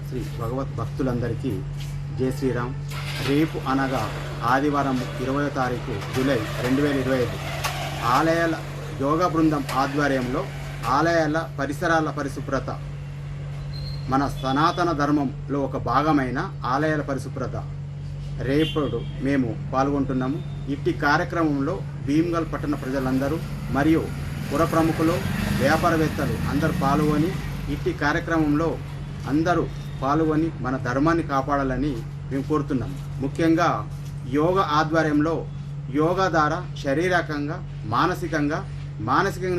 శ్రీ భగవత్ భక్తులందరికీ జై శ్రీరామ్. రేపు అనగా ఆదివారం 20వ తారీఖు జూలై 2025 ఆలయాల యోగా బృందం ఆధ్వర్యంలో ఆలయాల పరిసరాల పరిశుభ్రత మన సనాతన ధర్మంలో ఒక భాగమైన ఆలయాల పరిశుభ్రత రేపు మేము పాల్గొంటున్నాము. ఇట్టి కార్యక్రమంలో భీమ్గల్ పట్టణ ప్రజలందరూ మరియు పుర ప్రముఖులు వ్యాపారవేత్తలు అందరూ పాల్గొని ఇట్టి కార్యక్రమంలో అందరూ పాల్గొని మన ధర్మాన్ని కాపాడాలని మేము కోరుతున్నాం. ముఖ్యంగా యోగా ఆధ్వర్యంలో యోగా ద్వారా శారీరకంగా మానసికంగా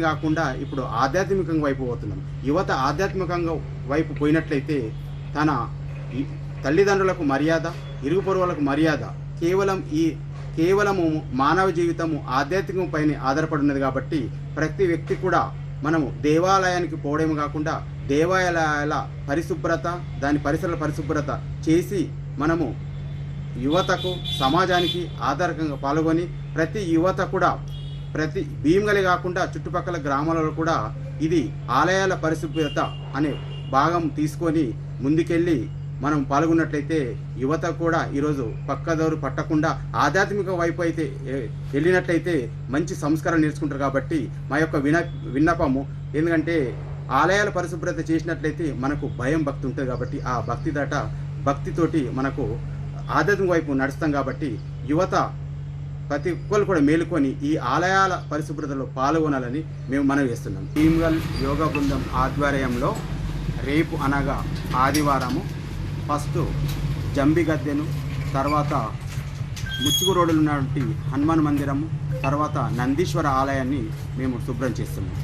కాకుండా ఇప్పుడు ఆధ్యాత్మికంగా వైపు పోతున్నాం. యువత ఆధ్యాత్మికంగా వైపు పోయినట్లయితే తన తల్లిదండ్రులకు మర్యాద, ఇరుగు పొరుగులకు మర్యాద, కేవలము మానవ జీవితము ఆధ్యాత్మికం పైన ఆధారపడి ఉన్నది. కాబట్టి ప్రతి వ్యక్తి కూడా మనము దేవాలయానికి పోవడమే కాకుండా దేవాలయాల పరిశుభ్రత, దాని పరిసరాల పరిశుభ్రత చేసి మనము యువతకు సమాజానికి ఆధారకంగా పాల్గొని ప్రతి యువత కూడా ప్రతి భీమ్గలే కాకుండా చుట్టుపక్కల గ్రామాలలో కూడా ఇది ఆలయాల పరిశుభ్రత అనే భాగం తీసుకొని ముందుకెళ్ళి మనం పాల్గొన్నట్లయితే యువత కూడా ఈరోజు పక్కదోరు పట్టకుండా ఆధ్యాత్మిక వైపు అయితే వెళ్ళినట్లయితే మంచి సంస్కారం నేర్చుకుంటారు. కాబట్టి మా యొక్క విన్నపము ఎందుకంటే ఆలయాల పరిశుభ్రత చేసినట్లయితే మనకు భయం, భక్తి ఉంటుంది. కాబట్టి ఆ భక్తితోటి మనకు ఆధ్యాత్మిక వైపు నడుస్తాం. కాబట్టి యువత ప్రతి ఒక్కరు కూడా మేలుకొని ఈ ఆలయాల పరిశుభ్రతలో పాల్గొనాలని మేము మనవి చేస్తున్నాం. భీమ్గల్ యోగా బృందం ఆధ్వర్యంలో రేపు అనగా ఆదివారము ఫస్ట్ జంబిగద్దెను, తర్వాత ముచ్చుగు రోడ్డులో ఉన్నటువంటి హనుమాన్ మందిరము, తర్వాత నందీశ్వర ఆలయాన్ని మేము శుభ్రం చేస్తున్నాం.